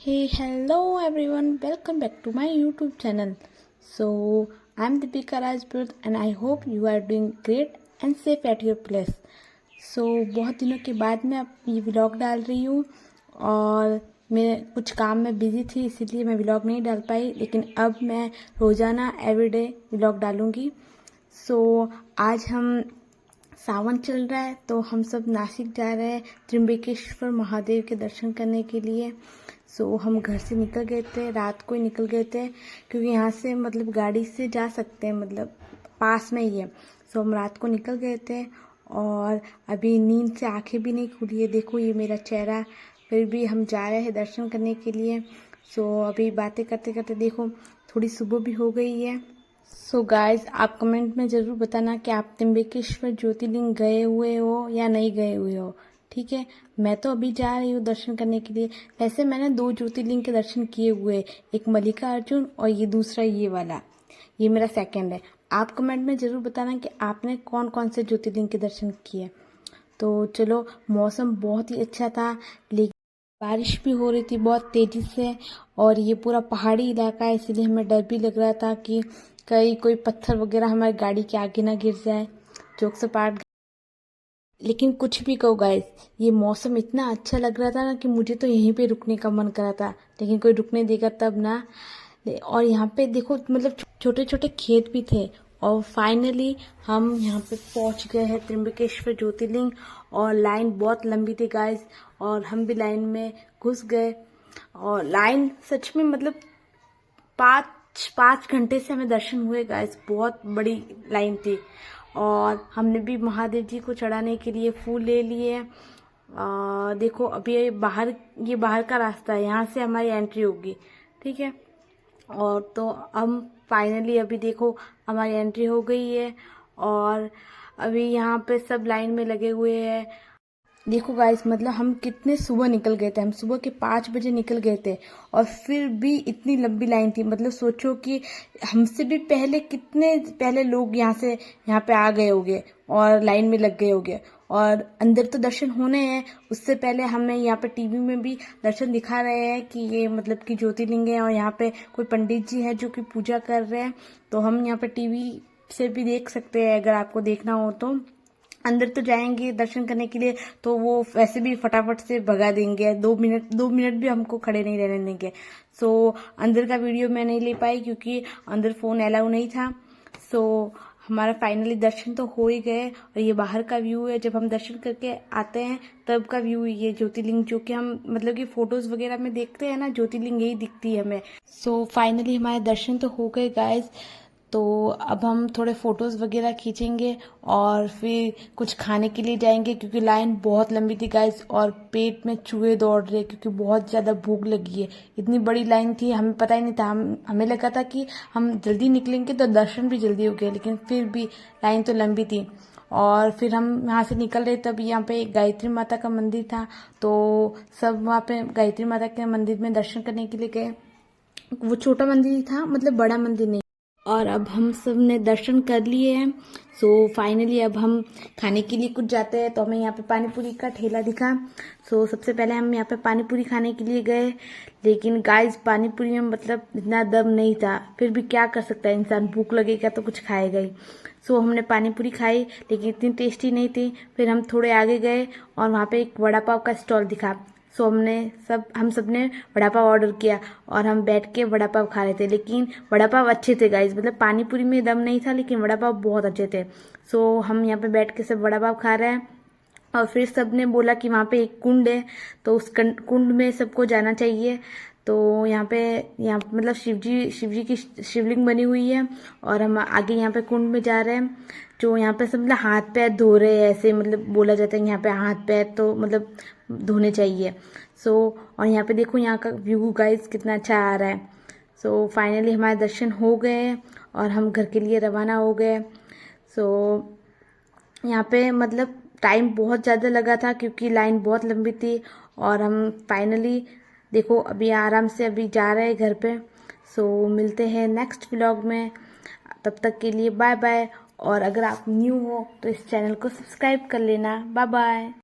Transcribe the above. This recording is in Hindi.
Hey, hello everyone, welcome back to my YouTube channel. So, I'm Deepika Rajput and I hope you are doing great and safe at your place. So, बहुत दिनों के बाद मैं अब ये व्लॉग डाल रही हूँ और मैं कुछ काम में बिजी थी इसीलिए मैं व्लॉग नहीं डाल पाई, लेकिन अब मैं रोज़ाना एवरीडे व्लॉग डालूँगी. आज हम सावन चल रहा है तो हम सब नासिक जा रहे हैं त्र्यंबकेश्वर महादेव के दर्शन करने के लिए. हम घर से निकल गए थे, रात को ही निकल गए थे क्योंकि यहाँ से मतलब गाड़ी से जा सकते हैं, मतलब पास में ही है. हम रात को निकल गए थे और अभी नींद से आंखें भी नहीं खुली है. देखो ये मेरा चेहरा, फिर भी हम जा रहे हैं दर्शन करने के लिए. अभी बातें करते करते देखो थोड़ी सुबह भी हो गई है. गाइज आप कमेंट में ज़रूर बताना कि आप त्र्यंबकेश्वर ज्योतिर्लिंग गए हुए हो या नहीं गए हुए हो. ठीक है, मैं तो अभी जा रही हूँ दर्शन करने के लिए. वैसे मैंने 2 ज्योतिर्लिंग के दर्शन किए हुए, एक मल्लिकार्जुन और ये दूसरा ये वाला, ये मेरा सेकंड है. आप कमेंट में ज़रूर बताना कि आपने कौन कौन से ज्योतिर्लिंग के दर्शन किए. तो चलो, मौसम बहुत ही अच्छा था लेकिन बारिश भी हो रही थी बहुत तेज़ी से और ये पूरा पहाड़ी इलाका है इसलिए हमें डर भी लग रहा था कि कहीं कोई पत्थर वगैरह हमारी गाड़ी के आगे ना गिर जाए, जोक से पाट. लेकिन कुछ भी कहो गाइस, ये मौसम इतना अच्छा लग रहा था ना कि मुझे तो यहीं पे रुकने का मन करा था, लेकिन कोई रुकने देगा तब ना. और यहाँ पे देखो मतलब छोटे छोटे खेत भी थे और फाइनली हम यहाँ पे पहुँच गए हैं त्र्यंबकेश्वर ज्योतिर्लिंग. और लाइन बहुत लंबी थी गाइस और हम भी लाइन में घुस गए और लाइन सच में मतलब 5 घंटे से हमें दर्शन हुए गाइस. बहुत बड़ी लाइन थी और हमने भी महादेव जी को चढ़ाने के लिए फूल ले लिए. देखो अभी ये बाहर का रास्ता है, यहाँ से हमारी एंट्री होगी. ठीक है, और तो हम फाइनली अभी देखो हमारी एंट्री हो गई है और अभी यहाँ पे सब लाइन में लगे हुए हैं. देखो गाइस मतलब हम कितने सुबह निकल गए थे, हम सुबह के 5 बजे निकल गए थे और फिर भी इतनी लंबी लाइन थी. मतलब सोचो कि हमसे भी कितने पहले लोग यहाँ पे आ गए होंगे और लाइन में लग गए होंगे और अंदर तो दर्शन होने हैं. उससे पहले हमें यहाँ पे टीवी में भी दर्शन दिखा रहे हैं कि ये मतलब कि ज्योतिर्लिंग है और यहाँ पे कोई पंडित जी है जो कि पूजा कर रहे हैं. तो हम यहाँ पे टीवी से भी देख सकते हैं अगर आपको देखना हो तो. अंदर तो जाएंगे दर्शन करने के लिए तो वो वैसे भी फटाफट से भगा देंगे, 2 मिनट भी हमको खड़े नहीं रहने देंगे. अंदर का वीडियो मैं नहीं ले पाई क्योंकि अंदर फोन अलाउ नहीं था. हमारा फाइनली दर्शन तो हो ही गए और ये बाहर का व्यू है. जब हम दर्शन करके आते हैं तब का व्यू ये ज्योतिर्लिंग जो कि हम मतलब कि फोटोज वगैरह में देखते हैं ना, ज्योतिर्लिंग यही दिखती है हमें. फाइनली हमारे दर्शन तो हो गए गाइज. तो अब हम थोड़े फ़ोटोज़ वगैरह खींचेंगे और फिर कुछ खाने के लिए जाएंगे क्योंकि लाइन बहुत लंबी थी गाइस और पेट में चूहे दौड़ रहे क्योंकि बहुत ज़्यादा भूख लगी है. इतनी बड़ी लाइन थी, हमें पता ही नहीं था. हमें लगा था कि हम जल्दी निकलेंगे तो दर्शन भी जल्दी हो गए, लेकिन फिर भी लाइन तो लंबी थी. और फिर हम यहाँ से निकल रहे तब यहाँ पे गायत्री माता का मंदिर था तो सब वहाँ पे गायत्री माता के मंदिर में दर्शन करने के लिए गए. वो छोटा मंदिर ही था, मतलब बड़ा मंदिर नहीं. और अब हम सब ने दर्शन कर लिए हैं. फाइनली अब हम खाने के लिए कुछ जाते हैं तो हमें यहाँ पे पानी पूरी का ठेला दिखा. सबसे पहले हम यहाँ पे पानी पूरी खाने के लिए गए, लेकिन गाइस पानी पूरी में मतलब इतना दम नहीं था. फिर भी क्या कर सकता है इंसान, भूख लगेगा तो कुछ खाएगा ही. हमने पानी पूरी खाई लेकिन इतनी टेस्टी नहीं थी. फिर हम थोड़े आगे गए और वहाँ पे एक वड़ा पाव का स्टॉल दिखा. हम सब ने वड़ा पाव ऑर्डर किया और हम बैठ के वड़ा पाव खा रहे थे. लेकिन वड़ा पाव अच्छे थे गाइस, मतलब पानी पूरी में दम नहीं था लेकिन वड़ा पाव बहुत अच्छे थे. हम यहाँ पे बैठ के सब वड़ा पाव खा रहे हैं और फिर सब ने बोला कि वहाँ पे एक कुंड है तो उस कुंड में सबको जाना चाहिए. यहाँ मतलब शिवजी की शिवलिंग बनी हुई है और हम आगे यहाँ पे कुंड में जा रहे हैं. यहाँ पे सब मतलब हाथ पैर धो रहे हैं, ऐसे मतलब बोला जाता है यहाँ पे हाथ पैर तो मतलब धोने चाहिए. और यहाँ पे देखो यहाँ का व्यू गाइस कितना अच्छा आ रहा है. फाइनली हमारे दर्शन हो गए और हम घर के लिए रवाना हो गए. यहाँ पे मतलब टाइम बहुत ज़्यादा लगा था क्योंकि लाइन बहुत लंबी थी और हम फाइनली देखो अभी आराम से अभी जा रहे हैं घर पे. मिलते हैं नेक्स्ट व्लॉग में, तब तक के लिए बाय बाय. और अगर आप न्यू हो तो इस चैनल को सब्सक्राइब कर लेना. Bye bye.